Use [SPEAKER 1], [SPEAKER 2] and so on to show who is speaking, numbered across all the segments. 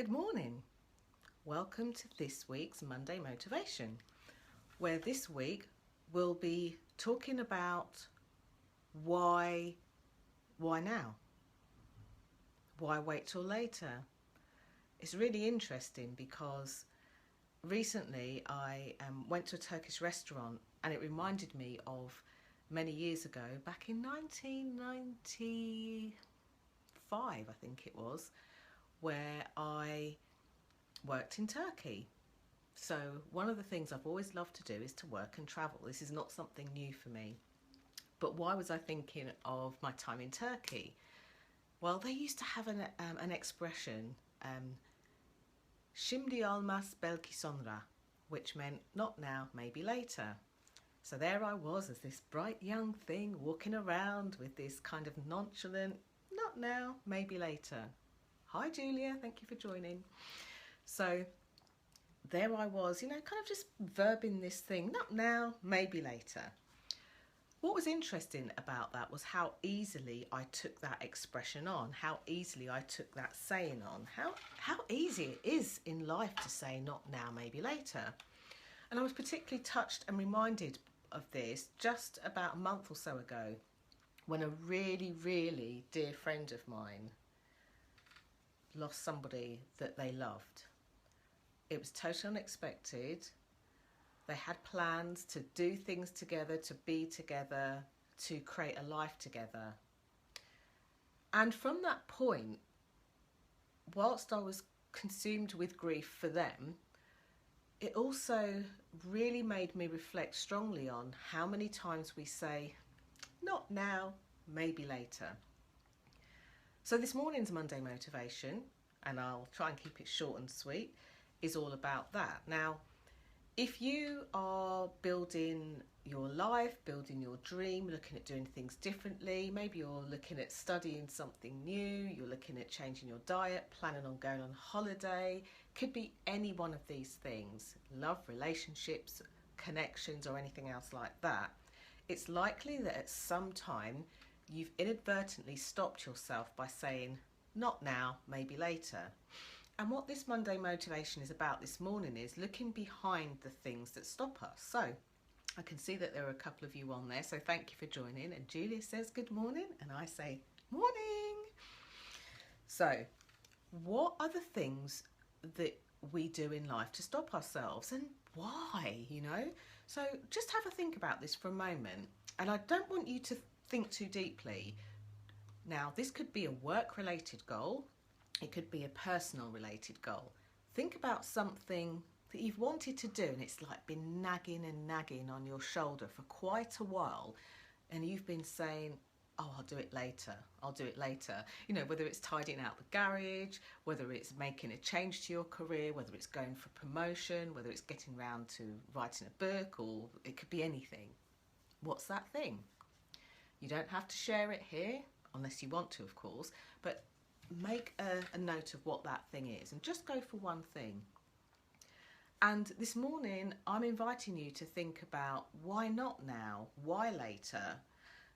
[SPEAKER 1] Good morning. Welcome to this week's Monday Motivation, where this week we'll be talking about why now? Why wait till later? It's really interesting because recently I went to a Turkish restaurant and it reminded me of many years ago, back in 1995, I think it was, where I worked in Turkey. So one of the things I've always loved to do is to work and travel. This is not something new for me. But why was I thinking of my time in Turkey? Well, they used to have an expression, Şimdi olmaz belki sonra, which meant not now, maybe later. So there I was as this bright young thing walking around with this kind of nonchalant, not now, maybe later. Hi Julia, thank you for joining. So there I was, kind of just verbing this thing, not now, maybe later. What was interesting about that was how easily I took that expression on, how easily I took that saying on, how easy it is in life to say not now, maybe later. And I was particularly touched and reminded of this just about a month or so ago when a really, really dear friend of mine lost somebody that they loved. It was totally unexpected. They had plans to do things together, to be together, to create a life together. And from that point, whilst I was consumed with grief for them, it also really made me reflect strongly on how many times we say, not now, maybe later. So this morning's Monday Motivation, and I'll try and keep it short and sweet, is all about that. Now, if you are building your life, building your dream, looking at doing things differently, maybe you're looking at studying something new, you're looking at changing your diet, planning on going on holiday, could be any one of these things, love, relationships, connections, or anything else like that. It's likely that at some time you've inadvertently stopped yourself by saying, not now, maybe later. And what this Monday Motivation is about this morning is looking behind the things that stop us. So I can see that there are a couple of you on there, so thank you for joining. And Julia says good morning, and I say morning. So what are the things that we do in life to stop ourselves, and why, So just have a think about this for a moment. And I don't want you to think too deeply. Now, this could be a work-related goal. It could be a personal-related goal. Think about something that you've wanted to do and it's like been nagging and nagging on your shoulder for quite a while, and you've been saying, oh, I'll do it later, I'll do it later. Whether it's tidying out the garage, whether it's making a change to your career, whether it's going for promotion, whether it's getting round to writing a book, or it could be anything. What's that thing? You don't have to share it here, unless you want to, of course, but make a note of what that thing is and just go for one thing. And this morning, I'm inviting you to think about why not now, why later?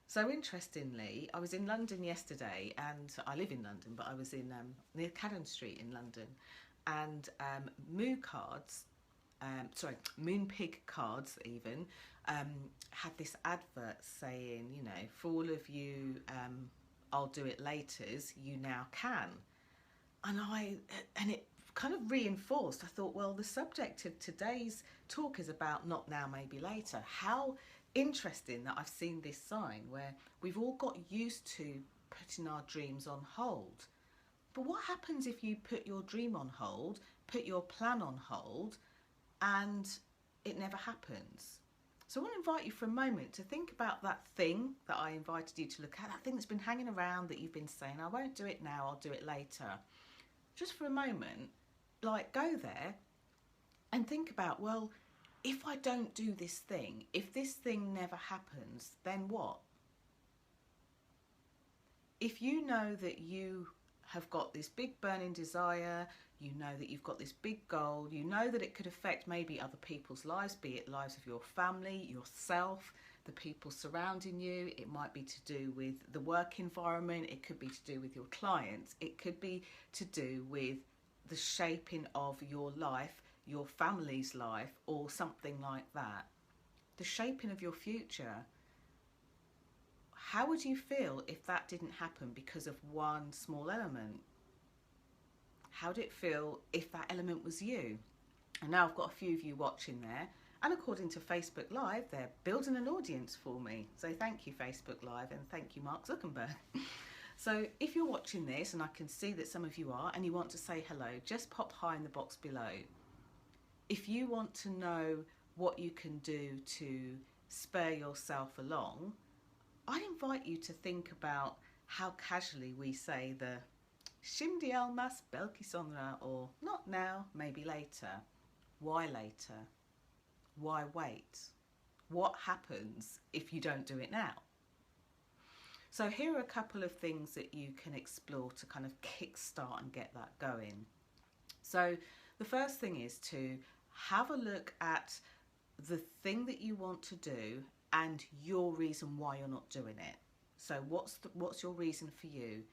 [SPEAKER 1] So interestingly, I was in London yesterday, and I live in London, but I was in near Cannon Street in London, and Moonpig cards even, had this advert saying, for all of you I'll do it laters, you now can. And it kind of reinforced. I thought, well, the subject of today's talk is about not now, maybe later. How interesting that I've seen this sign where we've all got used to putting our dreams on hold. But what happens if you put your dream on hold, put your plan on hold, and it never happens? So I want to invite you for a moment to think about that thing that I invited you to look at, that thing that's been hanging around that you've been saying, I won't do it now, I'll do it later. Just for a moment, go there and think about, well, if I don't do this thing, if this thing never happens, then what? If you know that you have got this big burning desire, you know that you've got this big goal, you know that it could affect maybe other people's lives, be it lives of your family, yourself, the people surrounding you. It might be to do with the work environment, it could be to do with your clients, it could be to do with the shaping of your life, your family's life, or something like that. The shaping of your future. How would you feel if that didn't happen because of one small element? How would it feel if that element was you? And now I've got a few of you watching there, and according to Facebook Live, they're building an audience for me. So thank you, Facebook Live, and thank you, Mark Zuckerberg. So if you're watching this, and I can see that some of you are, and you want to say hello, just pop hi in the box below. If you want to know what you can do to spur yourself along, I'd invite you to think about how casually we say the Şimdi olmaz belki sonra, or not now, maybe later. Why later? Why wait? What happens if you don't do it now? So here are a couple of things that you can explore to kind of kickstart and get that going. So the first thing is to have a look at the thing that you want to do and your reason why you're not doing it. So what's your reason for you?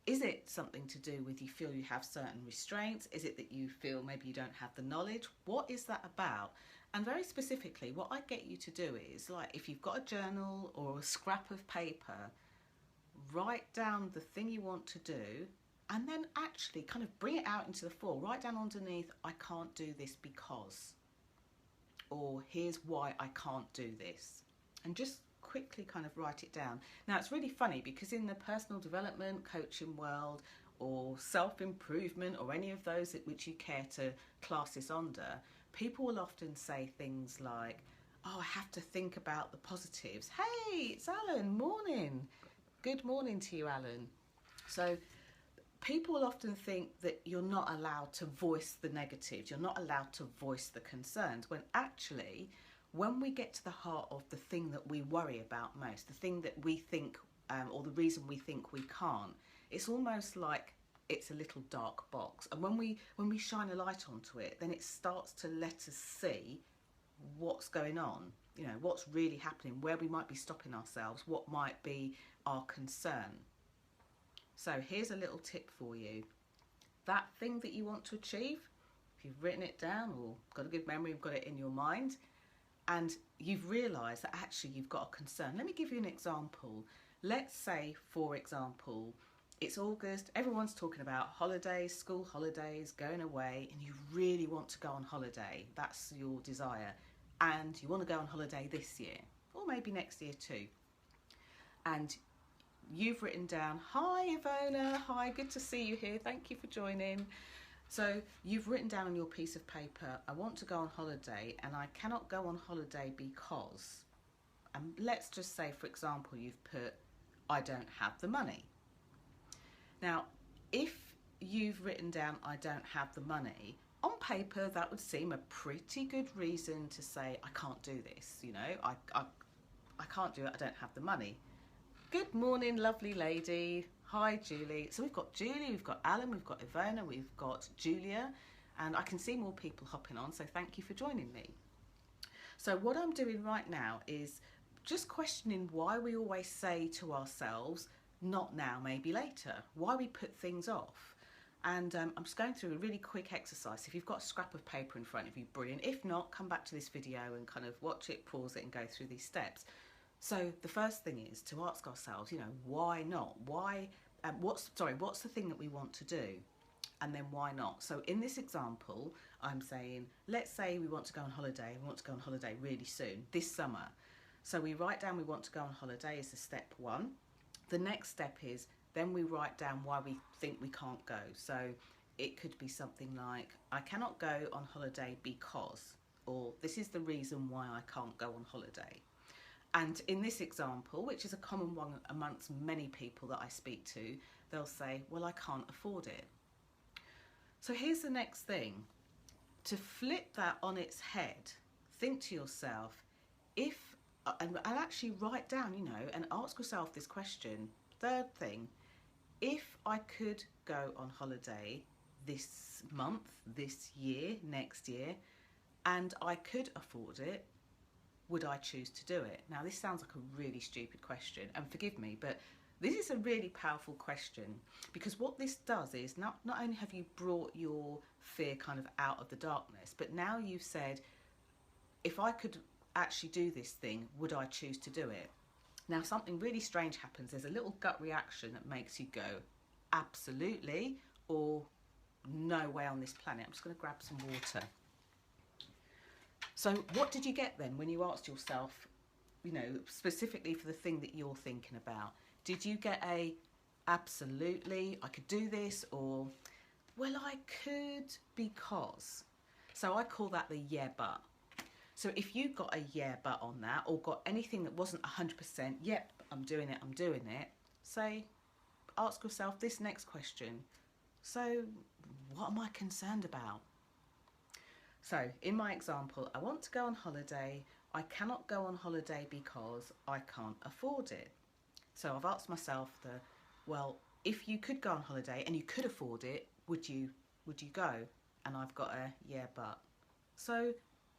[SPEAKER 1] Is it something to do with you feel you have certain restraints? Is it that you feel maybe you don't have the knowledge? What is that about? And very specifically, what I get you to do is, like, if you've got a journal or a scrap of paper, write down the thing you want to do, and then actually kind of bring it out into the fore. Write down underneath, I can't do this because, or here's why I can't do this. And just quickly kind of write it down. Now it's really funny because in the personal development, coaching world, or self-improvement, or any of those which you care to class this under, people will often say things like, oh, I have to think about the positives. Hey, it's Alan, morning. Good morning to you, Alan. So people will often think that you're not allowed to voice the negatives, you're not allowed to voice the concerns, when actually, when we get to the heart of the thing that we worry about most, the thing that we think, or the reason we think we can't, it's almost like it's a little dark box. And when we shine a light onto it, then it starts to let us see what's going on, you know, what's really happening, where we might be stopping ourselves, what might be our concern. So here's a little tip for you. That thing that you want to achieve, if you've written it down or got a good memory, you've got it in your mind, and you've realised that actually you've got a concern. Let me give you an example. Let's say, for example, it's August, everyone's talking about holidays, school holidays, going away, and you really want to go on holiday. That's your desire. And you want to go on holiday this year, or maybe next year too. And you've written down, hi Ivona, hi, good to see you here, thank you for joining. So you've written down on your piece of paper, I want to go on holiday and I cannot go on holiday because, and let's just say, for example, you've put, I don't have the money. Now, if you've written down, I don't have the money, on paper that would seem a pretty good reason to say, I can't do this, you know, I can't do it, I don't have the money. Good morning, lovely lady. Hi, Julie. So we've got Julie, we've got Alan, we've got Ivona, we've got Julia, and I can see more people hopping on, so thank you for joining me. So what I'm doing right now is just questioning why we always say to ourselves, not now, maybe later, why we put things off. And I'm just going through a really quick exercise. If you've got a scrap of paper in front of you, brilliant. If not, come back to this video and kind of watch it, pause it, and go through these steps. So the first thing is to ask ourselves, you know, why not? Why? What's the thing that we want to do? And then why not? So in this example, I'm saying, let's say we want to go on holiday. We want to go on holiday really soon, this summer. So we write down we want to go on holiday as the step one. The next step is then we write down why we think we can't go. So it could be something like, I cannot go on holiday because, or this is the reason why I can't go on holiday. And in this example, which is a common one amongst many people that I speak to, they'll say, well, I can't afford it. So here's the next thing. To flip that on its head, think to yourself, if, and actually write down, you know, and ask yourself this question. Third thing, if I could go on holiday this month, this year, next year, and I could afford it, would I choose to do it? Now, this sounds like a really stupid question, and forgive me, but This is a really powerful question, because what this does is not only have you brought your fear kind of out of the darkness, but now you've said, if I could actually do this thing, would I choose to do it? Now, something really strange happens. There's a little gut reaction that makes you go, absolutely, or no way on this planet. I'm just going to grab some water. So what did you get then when you asked yourself, you know, specifically for the thing that you're thinking about? Did you get a absolutely, I could do this, or well, I could because? So I call that the yeah, but. So if you got a yeah, but on that, or got anything that wasn't 100%, yep, I'm doing it, say, ask yourself this next question. So what am I concerned about? So in my example, I want to go on holiday. I cannot go on holiday because I can't afford it. So I've asked myself well, if you could go on holiday and you could afford it, would you go? And I've got a yeah, but. So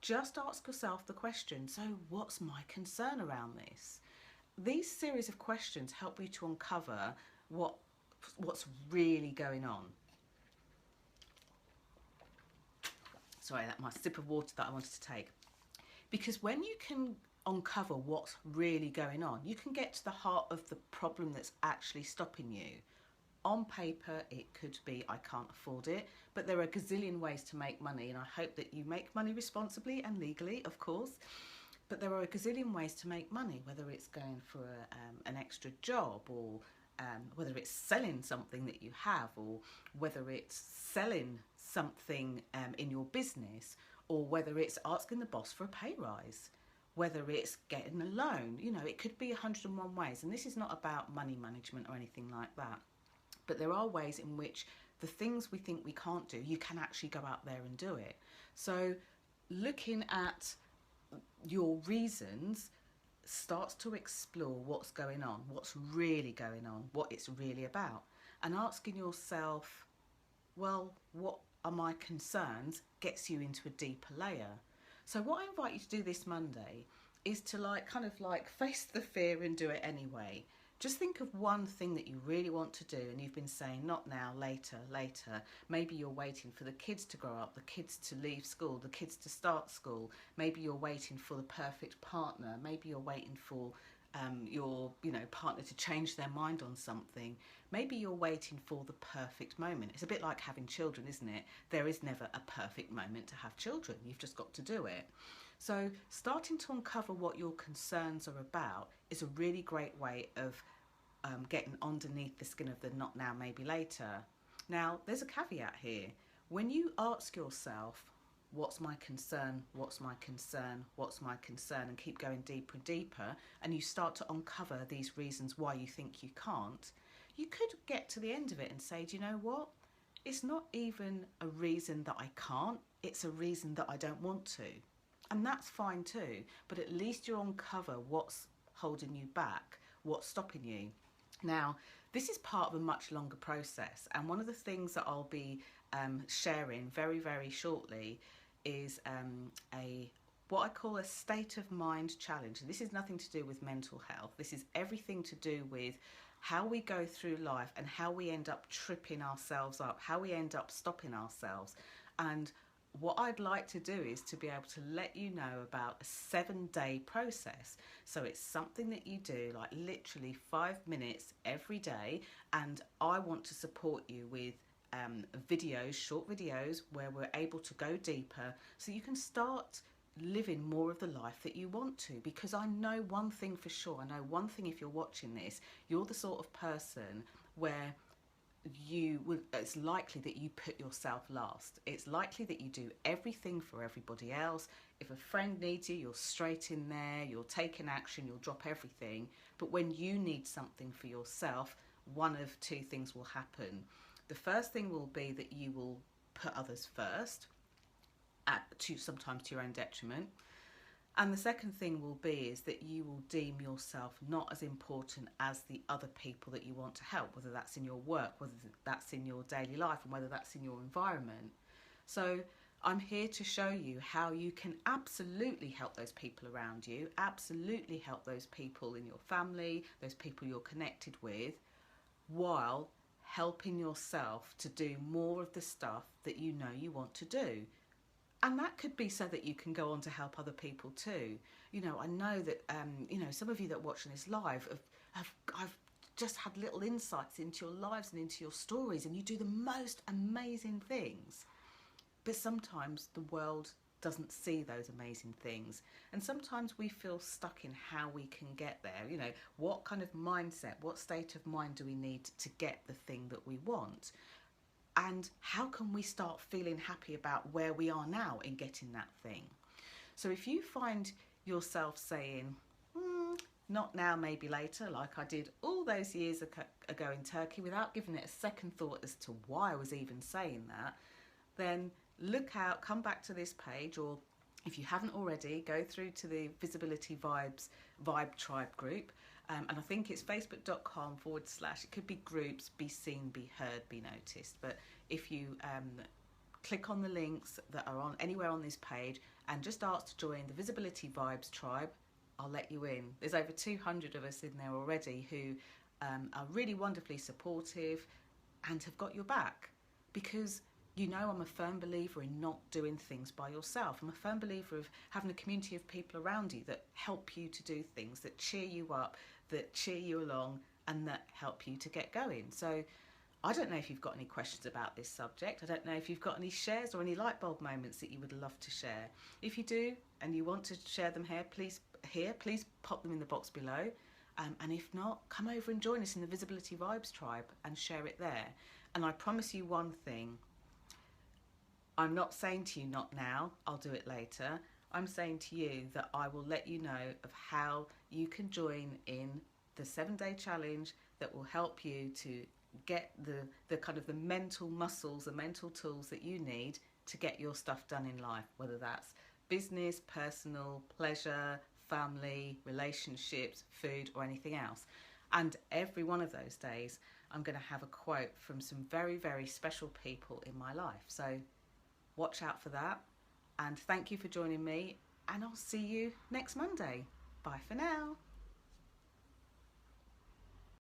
[SPEAKER 1] just ask yourself the question, so what's my concern around this? These series of questions help you to uncover what's really going on. Sorry, that's my sip of water that I wanted to take. Because when you can uncover what's really going on, you can get to the heart of the problem that's actually stopping you. On paper, it could be I can't afford it, but there are a gazillion ways to make money, and I hope that you make money responsibly and legally, of course. But there are a gazillion ways to make money, whether it's going for an extra job, or whether it's selling something that you have, or whether it's selling something in your business, or whether it's asking the boss for a pay rise, whether it's getting a loan. You know, it could be 101 ways. And this is not about money management or anything like that. But there are ways in which the things we think we can't do, you can actually go out there and do it. So looking at your reasons starts to explore what's going on, what's really going on, what it's really about. And asking yourself, well, what are my concerns, gets you into a deeper layer. So what I invite you to do this Monday is to kind of face the fear and do it anyway. Just think of one thing that you really want to do, and you've been saying not now, later, later. Maybe you're waiting for the kids to grow up, the kids to leave school, the kids to start school. Maybe you're waiting for the perfect partner. Maybe you're waiting for your partner to change their mind on something. Maybe you're waiting for the perfect moment. It's a bit like having children, isn't it? There is never a perfect moment to have children. You've just got to do it. So starting to uncover what your concerns are about is a really great way of getting underneath the skin of the not now, maybe later. Now, there's a caveat here. When you ask yourself, what's my concern, what's my concern, what's my concern, and keep going deeper and deeper, and you start to uncover these reasons why you think you can't, you could get to the end of it and say, do you know what? It's not even a reason that I can't, it's a reason that I don't want to. And that's fine too, but at least you uncover what's holding you back, what's stopping you. Now, this is part of a much longer process, and one of the things that I'll be sharing very, very shortly is what I call a state of mind challenge. And this is nothing to do with mental health. This is everything to do with how we go through life and how we end up tripping ourselves up, how we end up stopping ourselves. And what I'd like to do is to be able to let you know about a 7-day process. So it's something that you do like literally 5 minutes every day, and I want to support you with videos, short videos, where we're able to go deeper so you can start living more of the life that you want to. Because I know one thing for sure, I know one thing, if you're watching this, you're the sort of person where it's likely that you put yourself last. It's likely that you do everything for everybody else. If a friend needs you, you're straight in there, you're taking action, you'll drop everything. But when you need something for yourself, one of two things will happen. The first thing will be that you will put others first, sometimes to your own detriment. And the second thing will be is that you will deem yourself not as important as the other people that you want to help, whether that's in your work, whether that's in your daily life, and whether that's in your environment. So I'm here to show you how you can absolutely help those people around you, absolutely help those people in your family, those people you're connected with, while helping yourself to do more of the stuff that you know you want to do. And that could be so that you can go on to help other people too. You know, I know that, some of you that are watching this live I've just had little insights into your lives and into your stories, and you do the most amazing things. But sometimes the world doesn't see those amazing things. And sometimes we feel stuck in how we can get there. You know, what kind of mindset, what state of mind do we need to get the thing that we want? And how can we start feeling happy about where we are now in getting that thing? So if you find yourself saying, not now, maybe later, like I did all those years ago in Turkey, without giving it a second thought as to why I was even saying that, then look out, come back to this page, or if you haven't already, go through to the Visibility Vibes Vibe Tribe group. And I think it's facebook.com/ it could be groups, be seen, be heard, be noticed. But if you click on the links that are on anywhere on this page and just ask to join the Visibility Vibes Tribe, I'll let you in. There's over 200 of us in there already who are really wonderfully supportive and have got your back, because you know I'm a firm believer in not doing things by yourself. I'm a firm believer of having a community of people around you that help you to do things, that cheer you up, that cheer you along, and that help you to get going. So I don't know if you've got any questions about this subject. I don't know if you've got any shares or any light bulb moments that you would love to share. If you do and you want to share them here, please pop them in the box below. And if not, come over and join us in the Visibility Vibes Tribe and share it there. And I promise you one thing, I'm not saying to you not now, I'll do it later. I'm saying to you that I will let you know of how you can join in the 7-day challenge that will help you to get the kind of the mental muscles, the mental tools that you need to get your stuff done in life, whether that's business, personal, pleasure, family, relationships, food, or anything else. And every one of those days, I'm going to have a quote from some very, very special people in my life. So watch out for that. And thank you for joining me. And I'll see you next Monday. Bye for now.